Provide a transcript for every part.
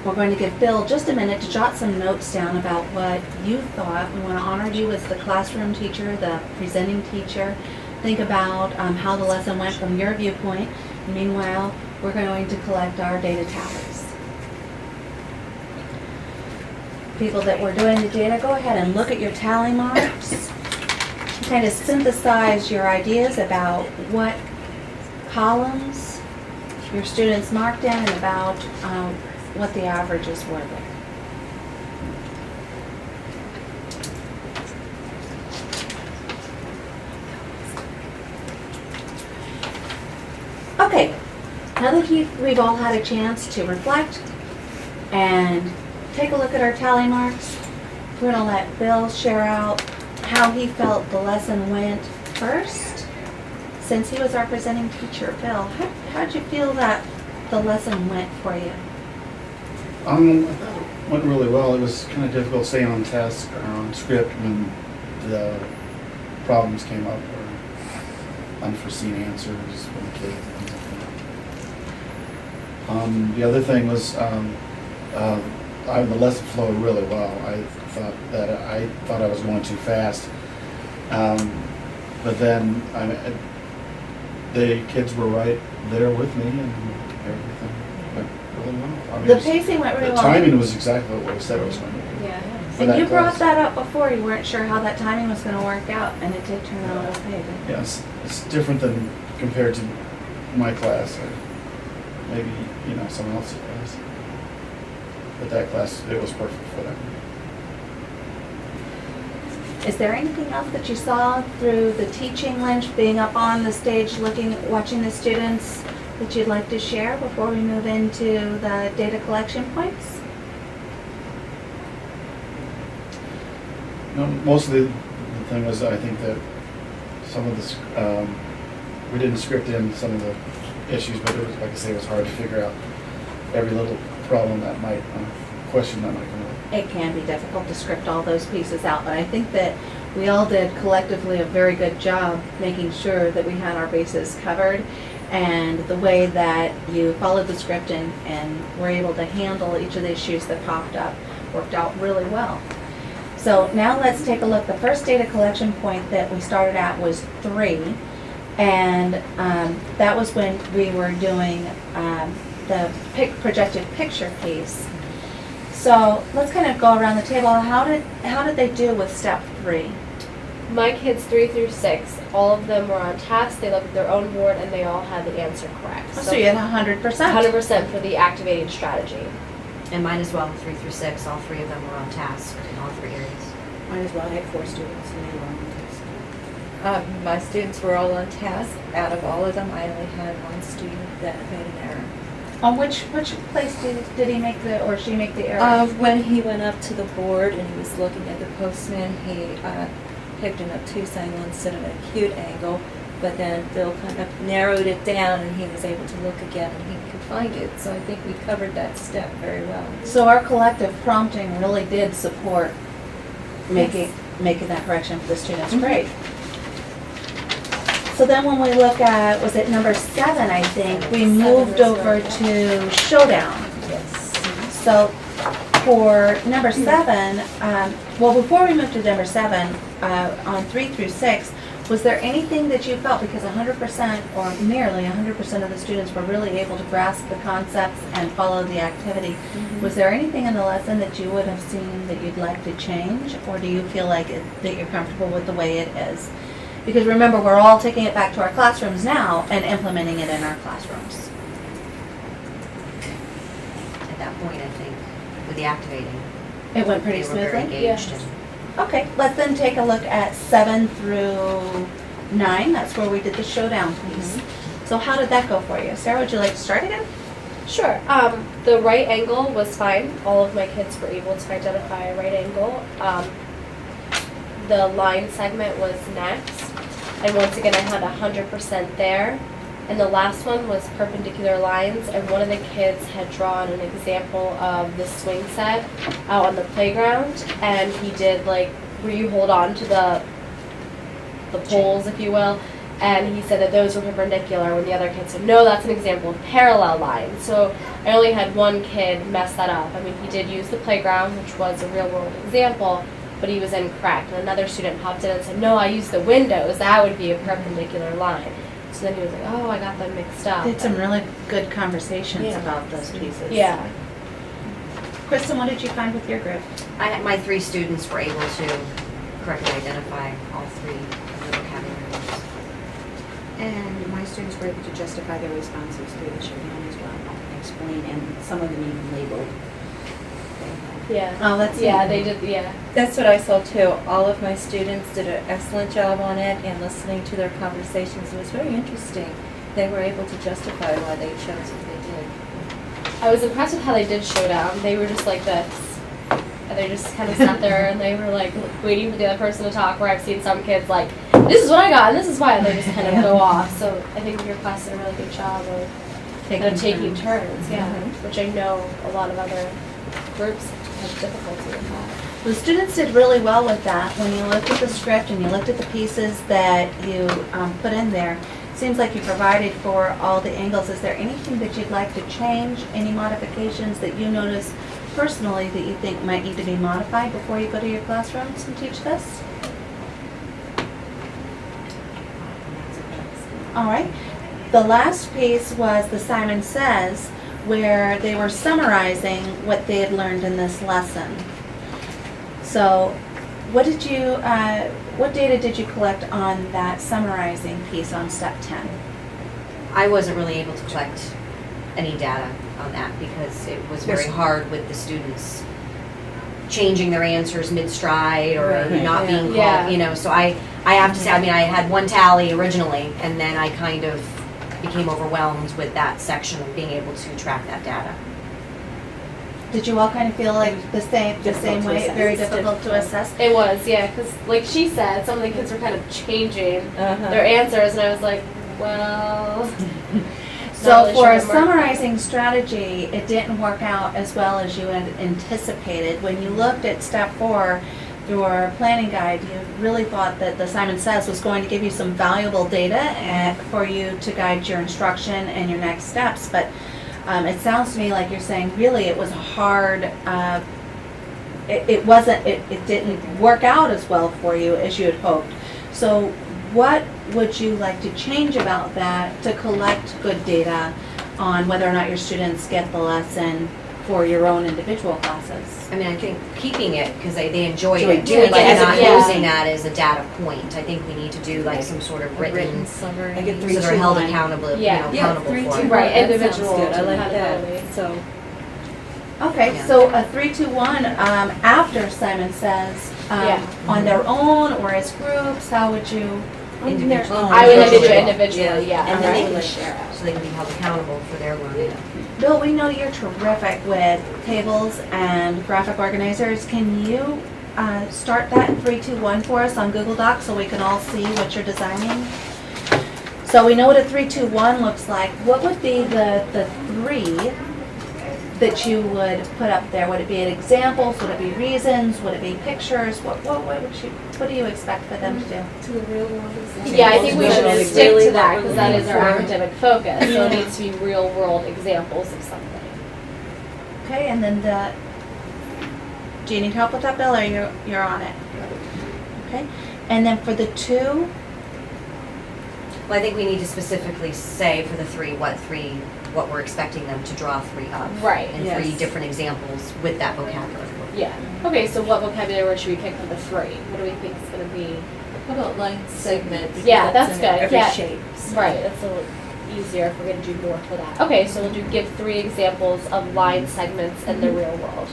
we're going to give Bill just a minute to jot some notes down about what you thought. We want to honor you as the classroom teacher, the presenting teacher. Think about how the lesson went from your viewpoint. And meanwhile, we're going to collect our data tallies. People that were doing the data, go ahead and look at your tally marks. Kind of synthesize your ideas about what columns your students marked in and about what the averages were there. Okay, now that we've all had a chance to reflect and take a look at our tally marks, we're going to let Bill share out how he felt the lesson went first. Since he was our presenting teacher, Bill, how did you feel that the lesson went for you? I thought it went really well. It was kind of difficult staying on task or on script when the problems came up or unforeseen answers from the kids and things like that. The other thing was the lesson flowed really well. I thought I was going too fast, but then the kids were right there with me, and everything went really well. I mean, The pacing went really the well. timing was exactly what we said it was going to be. Yeah. for And that you brought class. that up before. You weren't sure how that timing was going to work out, and it did turn out okay. didn't it? Yes, it's different than compared to my class, or maybe someone else's class. But that class, it was perfect for them. Is there anything else that you saw through the teaching lens, being up on the stage, watching the students, that you'd like to share before we move into the data collection points? No, mostly the thing was, I think that some of this, we didn't script in some of the issues, but it was, like I say, it was hard to figure out every little problem that might, question that might come up. It can be difficult to script all those pieces out, but I think that we all did collectively a very good job making sure that we had our bases covered, and the way that you followed the script and were able to handle each of the issues that popped up worked out really well. So now let's take a look. The first data collection point that we started at was 3, and that was when we were doing the projected picture piece. So let's kind of go around the table. How did they do with step 3? My kids 3 through 6, all of them were on task. They looked at their own board and they all had the answer correct. So you had 100%. 100% for the activating strategy. And mine as well, 3 through 6, all 3 of them were on task in all 3 areas. Mine as well. I had 4 students and they were on task. My students were all on task. Out of all of them, I only had 1 student that made an error. On which place did he make or she make the error? When he went up to the board and he was looking at the postman, he picked an obtuse angle instead of an acute angle. But then Bill kind of narrowed it down and he was able to look again and he could find it. So I think we covered that step very well. So our collective prompting really did support making that correction for the students. Great. So then when we look at, was it number 7, I think, we moved over to showdown. Yes. So for number 7, well, before we moved to number 7, on 3 through 6, was there anything that you felt, because 100% or nearly 100% of the students were really able to grasp the concepts and follow the activity, was there anything in the lesson that you would have seen that you'd like to change, or do you feel like that you're comfortable with the way it is? Because remember, we're all taking it back to our classrooms now and implementing it in our classrooms. At that point, I think, with the activating, It went pretty they were very smoothly? engaged. Yes. And Okay, let's then take a look at 7 through 9. That's where we did the showdown piece. So how did that go for you? Sarah, would you like to start again? Sure. The right angle was fine. All of my kids were able to identify a right angle. The line segment was next. And once again, I had 100% there. And the last one was perpendicular lines. And one of the kids had drawn an example of the swing set out on the playground. And he did, like, where you hold on to the poles, if you will. And he said that those were perpendicular when the other kids said, no, that's an example of parallel lines. So I only had one kid mess that up. I mean, he did use the playground, which was a real world example, but he was incorrect. And another student popped in and said, no, I used the windows. That would be a perpendicular line. So then he was like, oh, I got them mixed up. Did some really good conversations Yeah. about those pieces. Yeah. Kristen, what did you find with your group? My 3 students were able to correctly identify all 3 of the vocabulary words. And my students were able to justify their responses through the showdown as well, and explain, and some of them even labeled. Yeah. Oh, that's Yeah, neat. they did, yeah. That's what I saw too. All of my students did an excellent job on it, and listening to their conversations was very interesting. They were able to justify why they chose what they did. I was impressed with how they did showdown. They were just like this. And they just kind of sat there and they were like waiting for the other person to talk, where I've seen some kids like, this is what I got and this is why, and they just kind of go off. So I think your class did a really good job of kind of taking turns, yeah. Which I know a lot of other groups have difficulty with that. The students did really well with that. When you looked at the script and you looked at the pieces that you put in there, it seems like you provided for all the angles. Is there anything that you'd like to change? Any modifications that you notice personally that you think might need to be modified before you go to your classrooms and teach this? All right. The last piece was the Simon Says, where they were summarizing what they had learned in this lesson. So, what data did you collect on that summarizing piece on step 10? I wasn't really able to collect any data on that because it was very hard with the students changing their answers mid-stride or Right. not being called, Yeah. you know, so I have to say, I mean, I had one tally originally, and then I kind of became overwhelmed with that section of being able to track that data. Did you all kind of feel like the same Difficult to way? assess. Very difficult to assess. It was, yeah, because like she said, some of the kids were kind of changing Uh-huh. their answers, and I was like, well. So not really for sure a it worked. summarizing strategy, it didn't work out as well as you had anticipated. When you looked at step 4, your planning guide, you really thought that the Simon Says was going to give you some valuable data for you to guide your instruction and your next steps. But it sounds to me like you're saying really it was hard. It didn't work out as well for you as you had hoped. So what would you like to change about that to collect good data on whether or not your students get the lesson for your own individual classes? I mean, I think keeping it, because they enjoyed Enjoyed it, doing but it as a not group. using that as a data point. I think we need to do like some sort of written, summary. Like a so they're held 3-2-1. accountable, Yeah. accountable for it. Right, That individual sounds good. I like accountability. that. So, Okay, Yeah. so a 3-2-1 after Simon Says Yeah. on their own or as groups, how would you? Individual. I would Individually. individually, yeah. And then they Alright. can share it, so they can be held accountable for their learning. Bill, we know you're terrific with tables and graphic organizers. Can you start that in 3-2-1 for us on Google Docs so we can all see what you're designing? So we know what a 3-2-1 looks like. What would be the 3 that you would put up there? Would it be examples? Would it be reasons? Would it be pictures? What do you expect for them to do? to the real world example. Yeah, I think we should Really stick to what that we're because that is looking our for. academic focus. So Yeah. it needs to be real world examples of something. Okay, and then do you need help with that, Bill, or you're on it? Okay, and then for the 2, Well, I think we need to specifically say for the 3, what we're expecting them to draw 3 of. Right. And Yes. 3 different examples with that vocabulary. Yeah. Okay, so what vocabulary word should we pick for the 3? What do we think is going to be? How about line segment? Because Yeah, that's in good. Every Yeah. shape. so. Right, that's a little easier if we're going to do more for that. Okay, so we'll give 3 examples of line segments in the real world.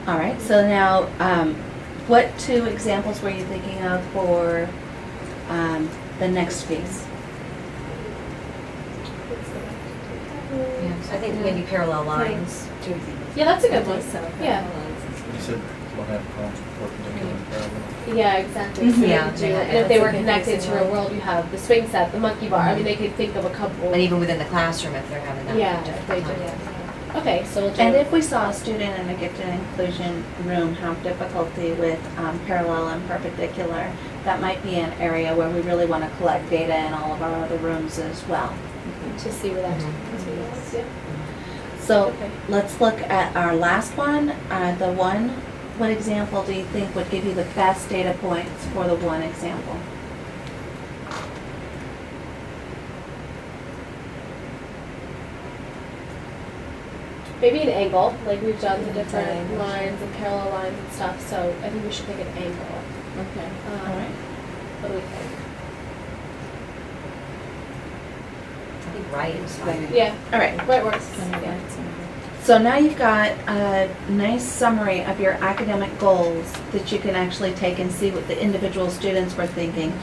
all right, so now, what 2 examples were you thinking of for the next piece? Yeah, so I think maybe parallel lines. Yeah, that's a good one. So, Yeah. You said one have perpendicular and parallel. Yeah, exactly. So Yeah, they could do, yeah, and if they that's were a good connected to example. real world, you have the swing set, the monkey bar. I mean, they could think of a couple. And even within the classroom, if they're having that. Yeah, different if they do. time. Yeah. Okay, so we'll do. And if we saw a student in a gifted inclusion room have difficulty with parallel and perpendicular, that might be an area where we really want to collect data in all of our other rooms as well. To see where that Mhm. is, yeah. So Okay. let's look at our last one, the one. What example do you think would give you the best data points for the one example? Maybe an angle, like we've done the different Triangles. lines and parallel lines and stuff, so I think we should pick an angle. Okay. All right. What do we think? I think right is fine. Yeah, All right. right works. Kind of Yeah. right, somewhere. So now you've got a nice summary of your academic goals that you can actually take and see what the individual students were thinking.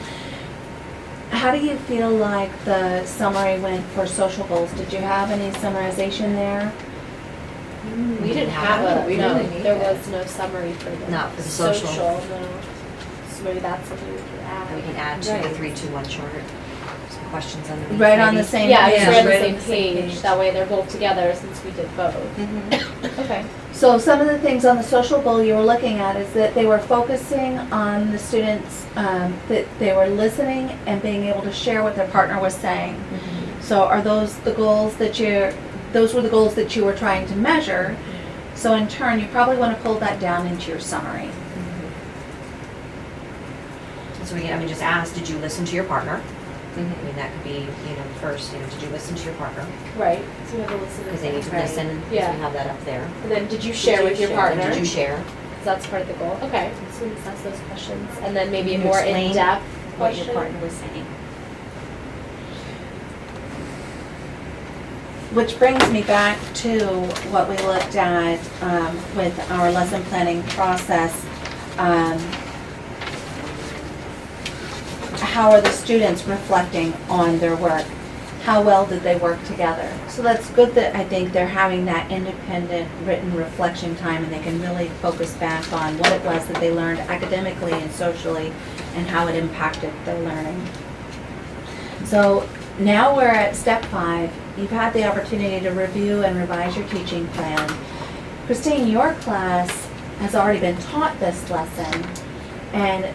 How do you feel like the summary went for social goals? Did you have any summarization there? We didn't have a, We no, really need there that. was no summary for the Not for the social. no. So maybe that's something we could And we add. can add to the Right. 3-2-1 chart. Some questions underneath. Right on the maybe. same Yeah, page. because we're on Right the on same the same page, page. that way they're both together since we did both. Okay. So some of the things on the social goal you were looking at is that they were focusing on the students, that they were listening and being able to share what their partner was saying. So are those the goals that those were the goals that you were trying to measure? So in turn, you probably want to pull that down into your summary. So we can, just ask, did you listen to your partner? I Mhm. mean, that could be, first, did you listen to your partner? Right, so we have to listen. Because they need to Right. listen, because Yeah. we have that up there. And then did you share Did you with your share? partner? And did you share? 'Cause that's part of the goal. Okay, so we just ask those questions. And then maybe a Can you more explain in-depth What your question. partner was saying. Which brings me back to what we looked at with our lesson planning process. How are the students reflecting on their work? How well did they work together? So that's good that I think they're having that independent written reflection time and they can really focus back on what it was that they learned academically and socially and how it impacted their learning. So now we're at step 5. You've had the opportunity to review and revise your teaching plan. Christine, your class has already been taught this lesson, and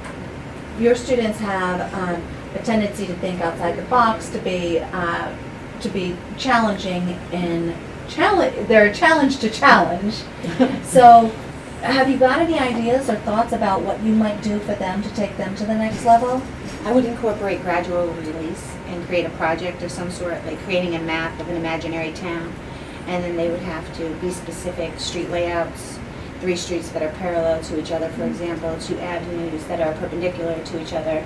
your students have a tendency to think outside the box, to be challenging in they're challenged to challenge. So, have you got any ideas or thoughts about what you might do for them to take them to the next level? I would incorporate gradual release and create a project of some sort, like creating a map of an imaginary town. And then they would have to be specific street layouts, 3 streets that are parallel to each other, for example, 2 avenues that are perpendicular to each other.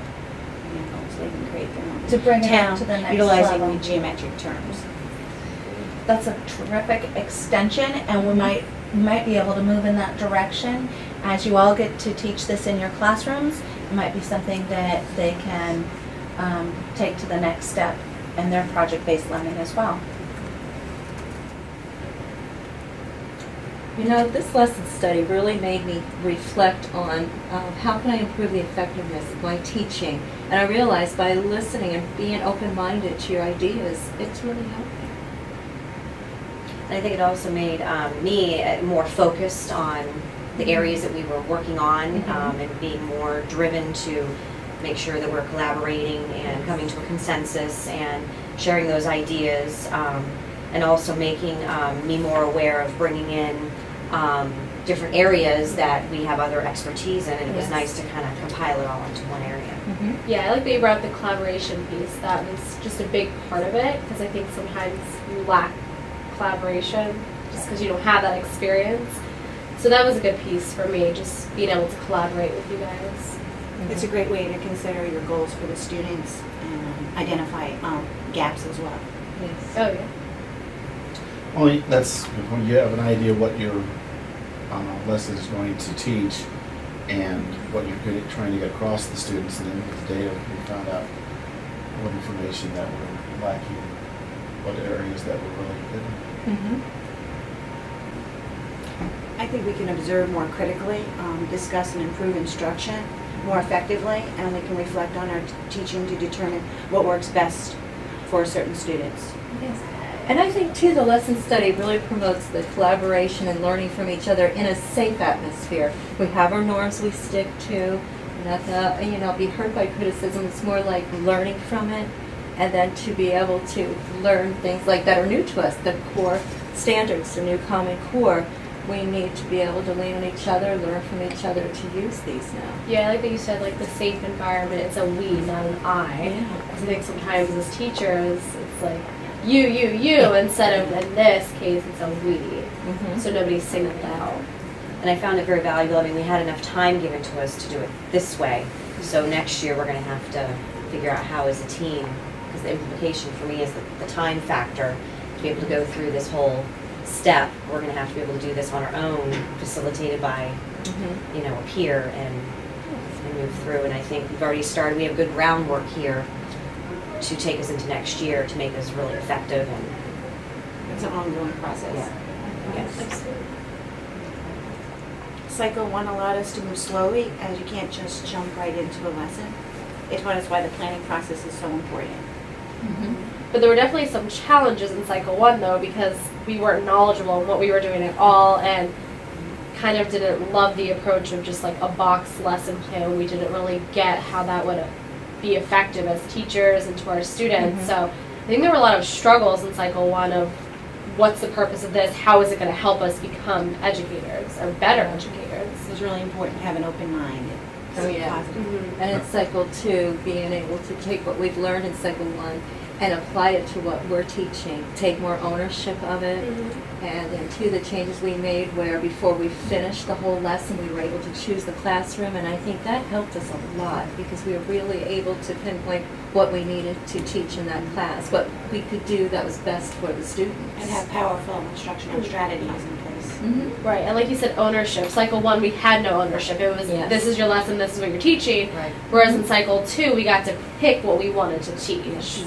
So they can create their own To bring it town up to the next utilizing level. geometric terms. That's a terrific extension, and we might be able to move in that direction. As you all get to teach this in your classrooms, it might be something that they can take to the next step in their project-based learning as well. This lesson study really made me reflect on how can I improve the effectiveness of my teaching. And I realized by listening and being open-minded to your ideas, it's really helping. And I think it also made me more focused on the areas that we were working on and being more driven to make sure that we're collaborating and coming to a consensus and sharing those ideas, and also making me more aware of bringing in different areas that we have other expertise in, and it was Yes. nice to kind of compile it all into one area. Yeah, I like that you brought up the collaboration piece. That was just a big part of it because I think sometimes you lack collaboration just because you don't have that experience. So that was a good piece for me, just being able to collaborate with you guys. It's a great way to consider your goals for the students and identify gaps as well. Yes. Oh, yeah. Well, that's when you have an idea what your lesson is going to teach and what you're trying to get across to the students, and then with the data, we found out what information that we're lacking, what areas that we're really good in. I think we can observe more critically, discuss and improve instruction more effectively, and we can reflect on our teaching to determine what works best for certain students. Yes. And I think too, the lesson study really promotes the collaboration and learning from each other in a safe atmosphere. We have our norms we stick to, not to, be hurt by criticism. It's more like learning from it, and then to be able to learn things like that are new to us, the core standards, the new Common Core. We need to be able to lean on each other, learn from each other to use these now. Yeah, I like that you said, like, the safe environment, it's a we, not an I. Yeah. I think sometimes as teachers, it's like, you, instead of, in this case, it's a we. Mm-hmm. So nobody's singled out. And I found it very valuable. I mean, we had enough time given to us to do it this way. So next year, we're going to have to figure out how as a team, because the implication for me is the time factor, to be able to go through this whole step. We're going to have to be able to do this on our own, facilitated by, a peer, and move through. And I think we've already started. We have good groundwork here to take us into next year to make us really effective. And It's an ongoing process. yeah, yes. Cycle 1 allowed us to move slowly, as you can't just jump right into a lesson. It taught us why the planning process is so important. But there were definitely some challenges in cycle 1, though, because we weren't knowledgeable in what we were doing at all, and kind of didn't love the approach of just like a box lesson plan. We didn't really get how that would be effective as teachers and to our students. So I think there were a lot of struggles in cycle 1 of what's the purpose of this? How is it going to help us become educators or better educators? It's really important to have an open mind. Oh, yeah. Positive. And in cycle 2, being able to take what we've learned in cycle 1 and apply it to what we're teaching, take more ownership of it. And then 2, the changes we made where before we finished the whole lesson, we were able to choose the classroom, and I think that helped us a lot because we were really able to pinpoint what we needed to teach in that class, what we could do that was best for the students. And have powerful instructional strategies in place. Right, and like you said, ownership. Cycle 1, we had no ownership. It was, Yes. this is your lesson, this is what you're teaching. Right. Whereas in cycle 2, we got to pick what we wanted to teach.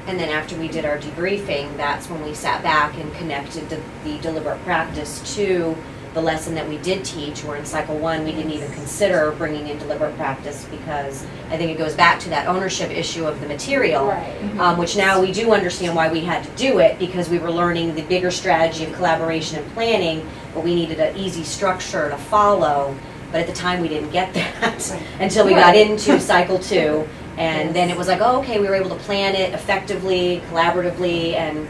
And then after we did our debriefing, that's when we sat back and connected the deliberate practice to the lesson that we did teach, where in cycle 1 we didn't even consider bringing in deliberate practice because I think it goes back to that ownership issue of the material, Right. which now we do understand why we had to do it, because we were learning the bigger strategy of collaboration and planning, but we needed an easy structure to follow. But at the time we didn't get that until we got into cycle 2. And then it was like, oh, okay, we were able to plan it effectively, collaboratively, and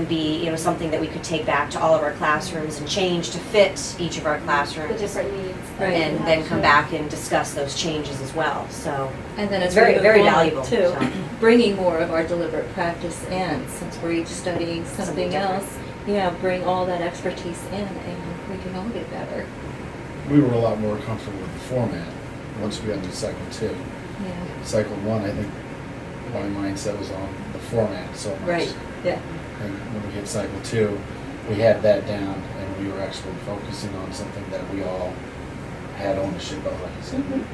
be, something that we could take back to all of our classrooms and change to fit each of our The classrooms. different needs. Right. And then come back and discuss those changes as well. So And then it's as we very, move very on, valuable. too, So, bringing more of our deliberate practice in, since we're each studying something different. else, bring all that expertise in, and we can all get better. We were a lot more comfortable with the format once we got into cycle 2. Yeah. Cycle 1, I think my mindset was on the format so much. Right. Yeah. And when we hit cycle 2, we had that down, and we were actually focusing on something that we all had ownership of, like you said.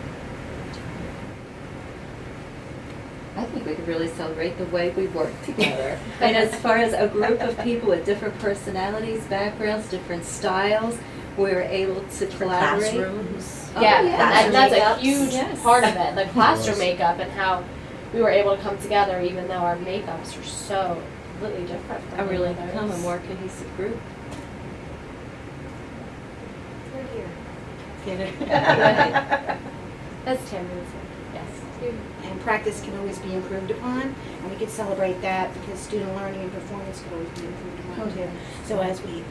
I think we could really celebrate the way we work together. And as far as a group of people with different personalities, backgrounds, different styles, we were able to collaborate. classrooms. Oh, Yeah, yeah. and that's a Makeups. huge Yes. part of it, the classroom Yes. makeup and how we were able to come together even though our makeups are so completely different A from really others. become a more cohesive group. That's Tammy's, yes. And practice can always be improved upon, and we could celebrate that because student learning and performance could always be improved upon too. So as we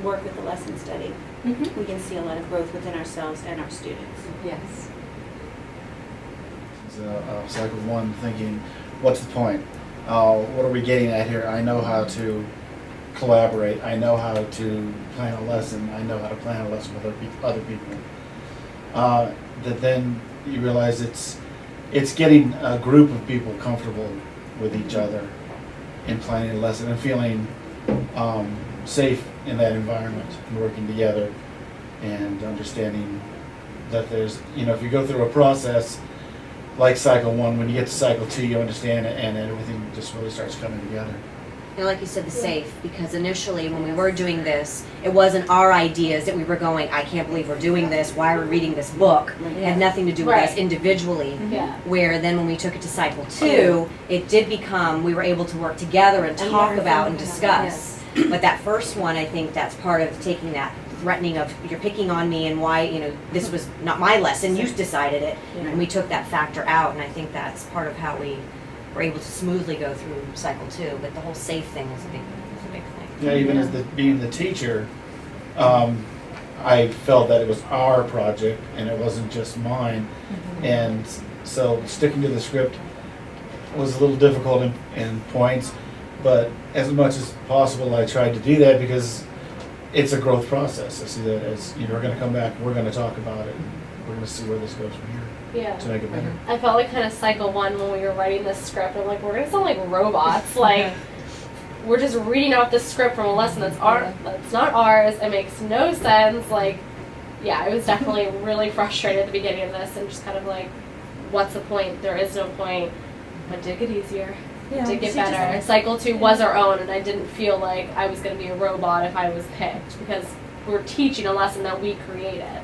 work with the lesson study, we can see a lot of growth within ourselves and our students. Yes. So, cycle 1, thinking, what's the point? What are we getting at here? I know how to collaborate. I know how to plan a lesson. I know how to plan a lesson with other people. That then you realize it's getting a group of people comfortable with each other in planning a lesson and feeling safe in that environment and working together and understanding that there's, if you go through a process like cycle 1, when you get to cycle 2, you understand it and everything just really starts coming together. You know, like you said, the safe, because initially when we were doing this, it wasn't our ideas that we were going, I can't believe we're doing this, why are we reading this book? It had nothing to do with us Right. individually. Yeah. Where then when we took it to cycle 2, it did become, we were able to work together and talk about and discuss. But that first one, I think that's part of taking that threatening of, you're picking on me and why, you know, this was not my lesson, you decided it. And we took that factor out, and I think that's part of how we were able to smoothly go through cycle 2. But the whole safe thing is a big thing. Yeah, even as being the teacher, I felt that it was our project and it wasn't just mine. And so sticking to the script was a little difficult in points, but as much as possible I tried to do that because it's a growth process. I see that as, you know, we're going to come back, we're going to talk about it, and we're going to see where this goes from here Yeah. to make it better. I felt like kind of cycle 1 when we were writing this script. I'm like, we're gonna sound like robots. Like, we're just reading off this script from a lesson that's not ours. It makes no sense. Like, yeah, I was definitely really frustrated at the beginning of this and just kind of like, what's the point? There is no point. But it did get easier. It did get better. And cycle 2 was our own, and I didn't feel like I was gonna be a robot if I was picked because we were teaching a lesson that we created.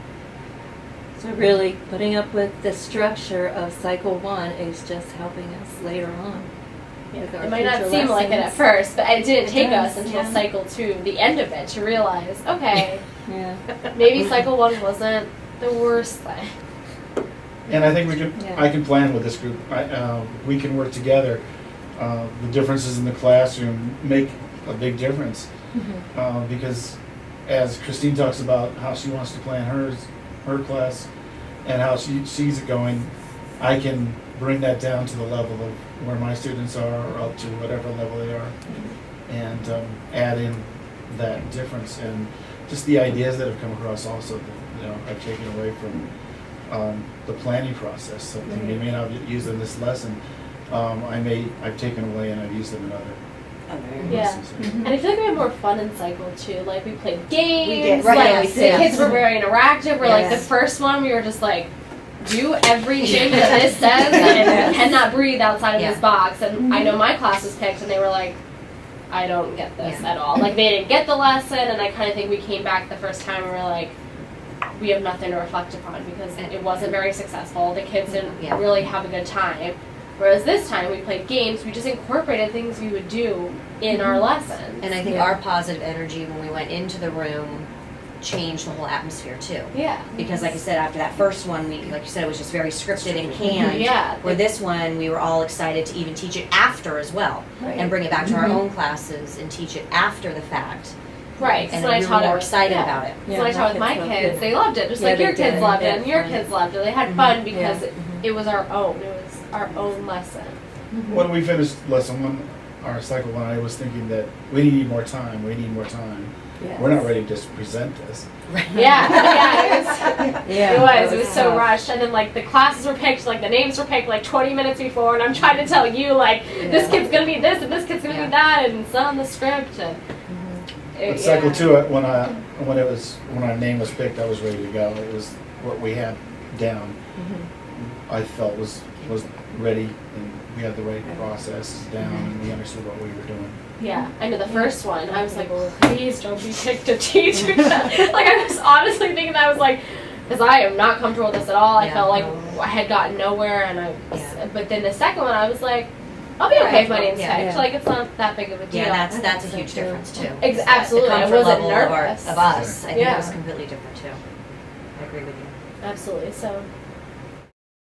So really, putting up with the structure of cycle 1 is just helping us later on. with our It might not future seem like it at lessons. first, but it didn't take does, us until yeah. cycle 2, the end of it, to realize, okay, Yeah. maybe cycle 1 wasn't the worst thing. And I think we can. Yeah. I can plan with this group. We can work together. The differences in the classroom make a big difference because, as Christine talks about how she wants to plan her class, and how she sees it going, I can bring that down to the level of where my students are, or up to whatever level they are, and add in that difference and just the ideas that have come across. Also, that, I've taken away from. The planning process. Something we may not use in this lesson, I've taken away and I've used them in other Yeah. lessons. And I feel like we had more fun in cycle 2. Like, we played games. We did, Like, right, the we did. kids were very interactive. Where, like, the Yes. first one, we were just like, do everything that this says and cannot breathe outside of this box. And I know my class was picked, and they were like, I don't get this at all. Like, they didn't get the lesson, and I kind of think we came back the first time and we were like, we have nothing to reflect upon because it wasn't very successful. The kids didn't really have a good time. Whereas this time we played games, we just incorporated things we would do in our lessons. And I think our positive energy when we went into the room changed the whole atmosphere too. Yeah. Because like I said, after that first one, like you said, it was just very scripted and canned. Yeah. Where this one, we were all excited to even teach it after as well. Right. And bring it back to our own classes and teach it after the fact. Right. And so when I we were taught more it, excited about it. So when I taught with my kids, they loved it. Just Yeah, like your they did. kids loved They it had and your fun. kids loved it. They had fun because Yeah. it was our own. It was our own lesson. When we finished lesson 1, our cycle 1, I was thinking that we need more time. We need more time. Yes. We're not ready to just present this. It was so rushed. And then like the classes were picked, like the names were picked like 20 minutes before, and I'm trying to tell you like this kid's gonna be this and this kid's gonna be that, and it's on the script. And But cycle 2, when our name was picked, I was ready to go. It was what we had down. I felt was ready, and we had the right processes down, and we understood what we were doing. Yeah, I know the first one, I was like, please don't be picked to teach. Like, I was honestly thinking that. I was like, because I am not comfortable with this at all. I felt like I had gotten nowhere, and but then the second one, I was like, I'll be okay if my name's picked. Yeah. Like, it's not that big of a deal. Yeah, that's a huge difference too. Absolutely, The I comfort wasn't level nervous. of us, I think it was Yeah. completely different too. I agree with you. Absolutely. So